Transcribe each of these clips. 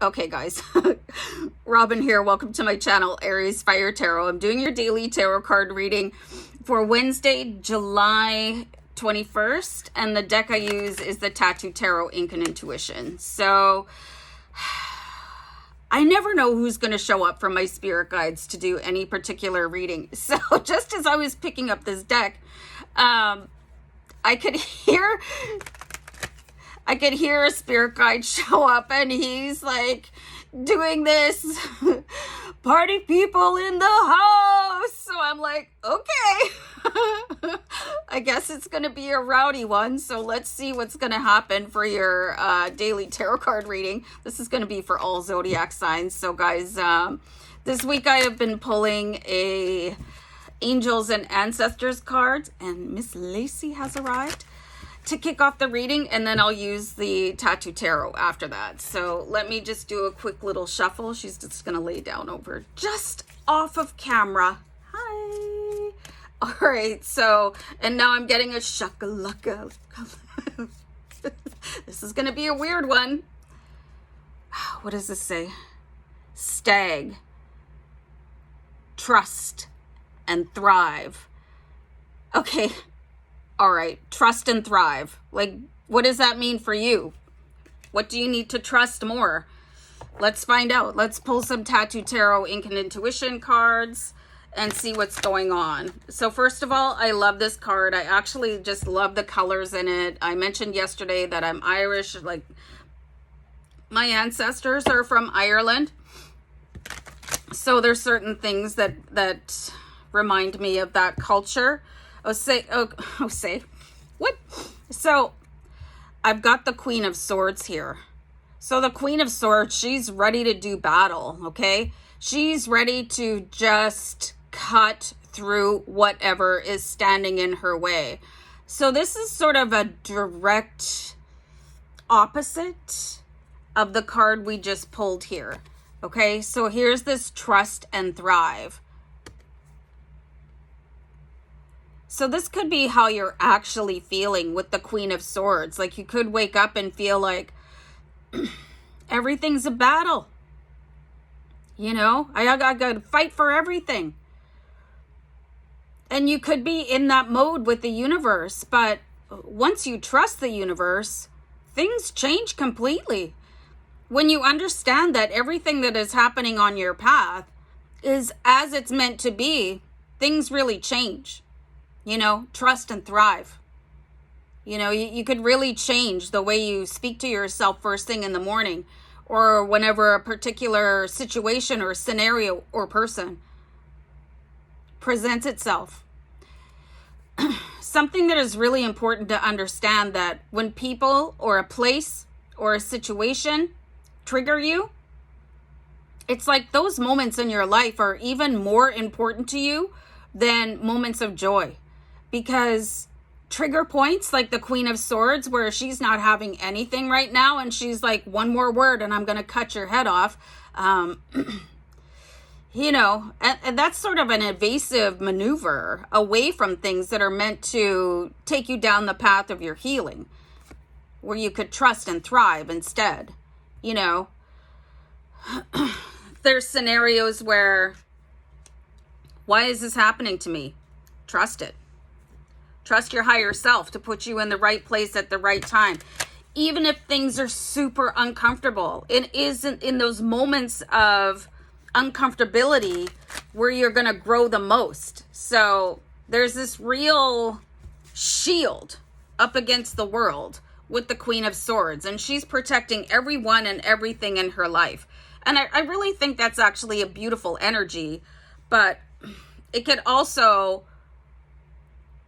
Okay, guys. Robin here. Welcome to my channel, AriesFireTarot. I'm doing your daily tarot card reading for Wednesday, July 21st. And the deck I use is the Tattoo Tarot Ink and Intuition. So I never know who's going to show up from my spirit guides to do any particular reading. So just as I was picking up this deck, I could hear a spirit guide show up, and he's like doing this party people in the house. So I'm like, okay, I guess it's going to be a rowdy one. So let's see what's going to happen for your daily tarot card reading. This is going to be for all zodiac signs. So guys, this week I have been pulling a angels and ancestors cards, and Miss Lacey has arrived to kick off the reading, and then I'll use the Tattoo Tarot after that. So let me just do a quick little shuffle. She's just gonna lay down over just off of camera. Hi. All right, so, and now I'm getting a shakalaka. This is gonna be a weird one. What does this say? Stag, trust, and thrive. Okay. All right, trust and thrive. Like, what does that mean for you? What do you need to trust more? Let's find out. Let's pull some Tattoo Tarot Ink and Intuition cards and see what's going on. So first of all, I love this card. I actually just love the colors in it. I mentioned yesterday that I'm Irish. Like, my ancestors are from Ireland. So there's certain things that remind me of that culture. What? So I've got the Queen of Swords here. So the Queen of Swords, she's ready to do battle, okay? She's ready to just cut through whatever is standing in her way. So this is sort of a direct opposite of the card we just pulled here, okay? So here's this trust and thrive. So this could be how you're actually feeling with the Queen of Swords. Like, you could wake up and feel like everything's a battle. You know, I got to fight for everything. And you could be in that mode with the universe. But once you trust the universe, things change completely. When you understand that everything that is happening on your path is as it's meant to be, things really change. You know, trust and thrive. You know, you could really change the way you speak to yourself first thing in the morning, or whenever a particular situation or scenario or person presents itself. Something that is really important to understand, that when people or a place or a situation trigger you, it's like those moments in your life are even more important to you than moments of joy. Because trigger points like the Queen of Swords, where she's not having anything right now and she's like, one more word and I'm going to cut your head off. You know, and that's sort of an evasive maneuver away from things that are meant to take you down the path of your healing, where you could trust and thrive instead. You know, there's scenarios where, why is this happening to me? Trust it. Trust your higher self to put you in the right place at the right time. Even if things are super uncomfortable, it isn't in those moments of uncomfortability where you're going to grow the most. So there's this real shield up against the world with the Queen of Swords, and she's protecting everyone and everything in her life. And I really think that's actually a beautiful energy, but it could also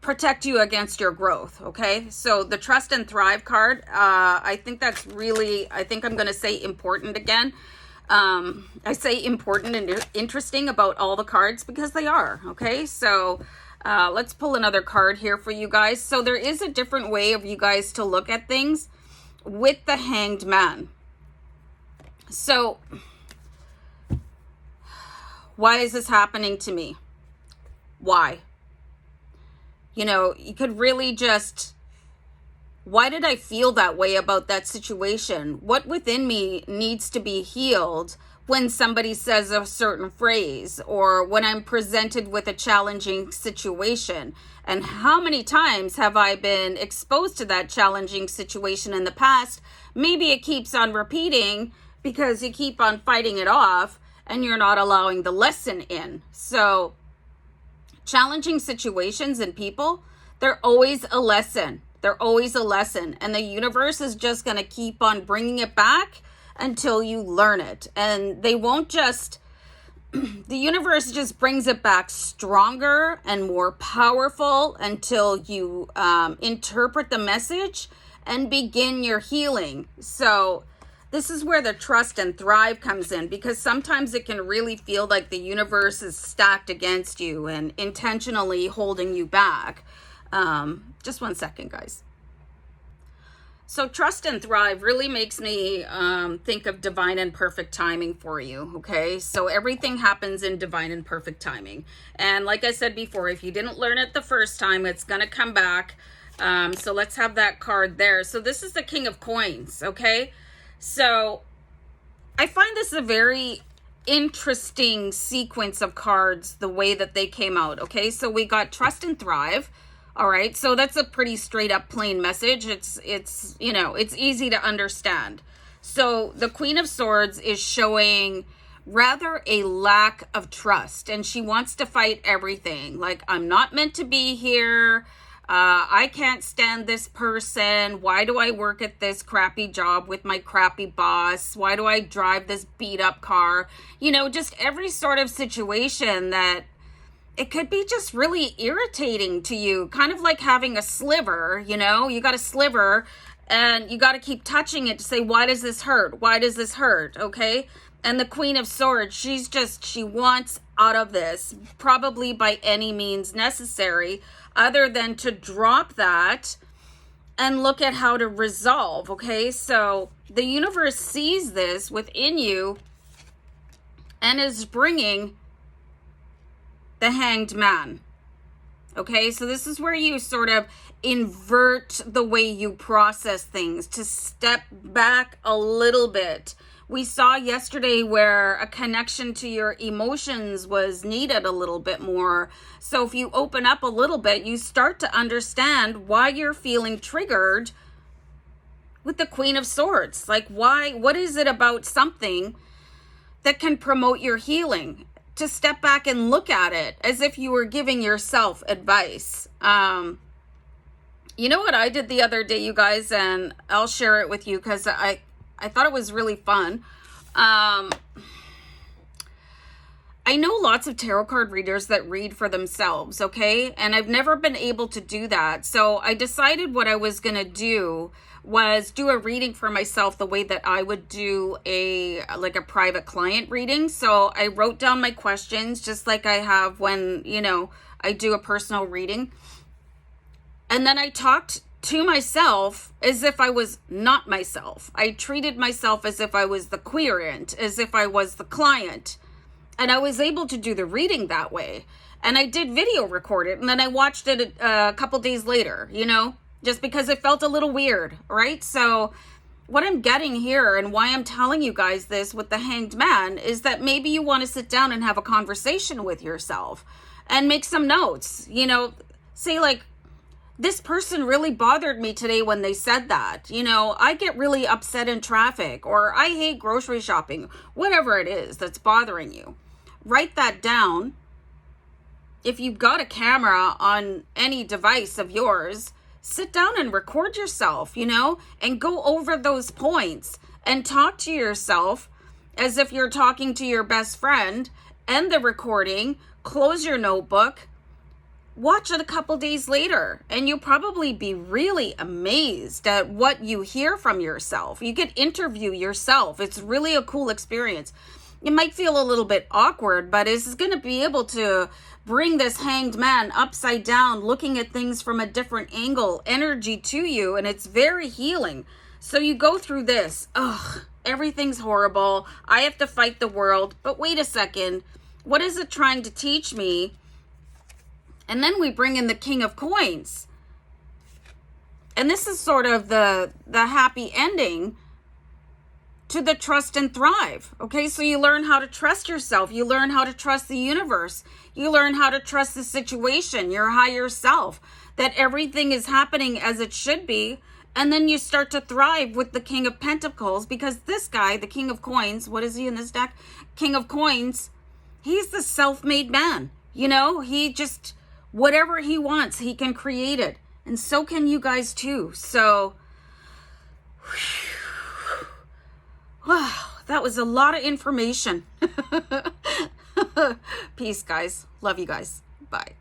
protect you against your growth, okay? So the Trust and Thrive card, I think that's really, I think I'm going to say important again. I say important and interesting about all the cards because they are, okay? So let's pull another card here for you guys. So there is a different way of you guys to look at things with the Hanged Man. So why is this happening to me? Why? You know, you could really just Why did I feel that way about that situation? What within me needs to be healed when somebody says a certain phrase, or when I'm presented with a challenging situation? And how many times have I been exposed to that challenging situation in the past? Maybe it keeps on repeating because you keep on fighting it off and you're not allowing the lesson in. So challenging situations and people, they're always a lesson. They're always a lesson. And the universe is just going to keep on bringing it back until you learn it. And they won't just, the universe just brings it back stronger and more powerful until you interpret the message and begin your healing. So this is where the trust and thrive comes in, because sometimes it can really feel like the universe is stacked against you and intentionally holding you back. Just one second, guys. So trust and thrive really makes me think of divine and perfect timing for you, okay? So everything happens in divine and perfect timing. And like I said before, if you didn't learn it the first time, it's going to come back. So let's have that card there. So this is the King of Coins, okay? So I find this a very interesting sequence of cards, the way that they came out, okay? So we got trust and thrive. All right, so that's a pretty straight up plain message. It's you know, it's easy to understand. So the Queen of Swords is showing rather a lack of trust, and she wants to fight everything. Like, I'm not meant to be here. I can't stand this person. Why do I work at this crappy job with my crappy boss? Why do I drive this beat up car? You know, just every sort of situation that it could be just really irritating to you, kind of like having a sliver, you know, you got a sliver and you got to keep touching it to say, why does this hurt? Why does this hurt? Okay. And the Queen of Swords, she wants out of this, probably by any means necessary, other than to drop that and look at how to resolve. Okay. So the universe sees this within you and is bringing the Hanged Man. Okay, so this is where you sort of invert the way you process things, to step back a little bit. We saw yesterday where a connection to your emotions was needed a little bit more. So if you open up a little bit, you start to understand why you're feeling triggered with the Queen of Swords. Like, why? What is it about something that can promote your healing? To step back and look at it as if you were giving yourself advice. You know what I did the other day, you guys, and I'll share it with you because I thought it was really fun. I know lots of tarot card readers that read for themselves, okay? And I've never been able to do that. So I decided what I was going to do was do a reading for myself the way that I would do a private client reading. So I wrote down my questions just like I have when, you know, I do a personal reading. And then I talked to myself as if I was not myself. I treated myself as if I was the querent, as if I was the client. And I was able to do the reading that way. And I did video record it. And then I watched it a couple days later, you know, just because it felt a little weird, right? So what I'm getting here and why I'm telling you guys this with the Hanged Man is that maybe you want to sit down and have a conversation with yourself and make some notes, you know, say like, this person really bothered me today when they said that. You know, I get really upset in traffic, or I hate grocery shopping, whatever it is that's bothering you. Write that down. If you've got a camera on any device of yours, sit down and record yourself, you know, and go over those points and talk to yourself as if you're talking to your best friend. End the recording, close your notebook, watch it a couple days later, and you'll probably be really amazed at what you hear from yourself. You could interview yourself. It's really a cool experience. It might feel a little bit awkward, but it's going to be able to bring this Hanged Man upside down, looking at things from a different angle, energy to you, and it's very healing. So you go through this. Ugh, everything's horrible. I have to fight the world. But wait a second. What is it trying to teach me? And then we bring in the King of Coins. And this is sort of the happy ending to the trust and thrive. Okay, so you learn how to trust yourself. You learn how to trust the universe. You learn how to trust the situation, your higher self, that everything is happening as it should be. And then you start to thrive with the King of Pentacles, because this guy, the King of Coins, what is he in this deck? King of Coins, he's the self-made man. You know, he just, whatever he wants, he can create it. And so can you guys too. So, wow, that was a lot of information. Peace, guys. Love you guys. Bye.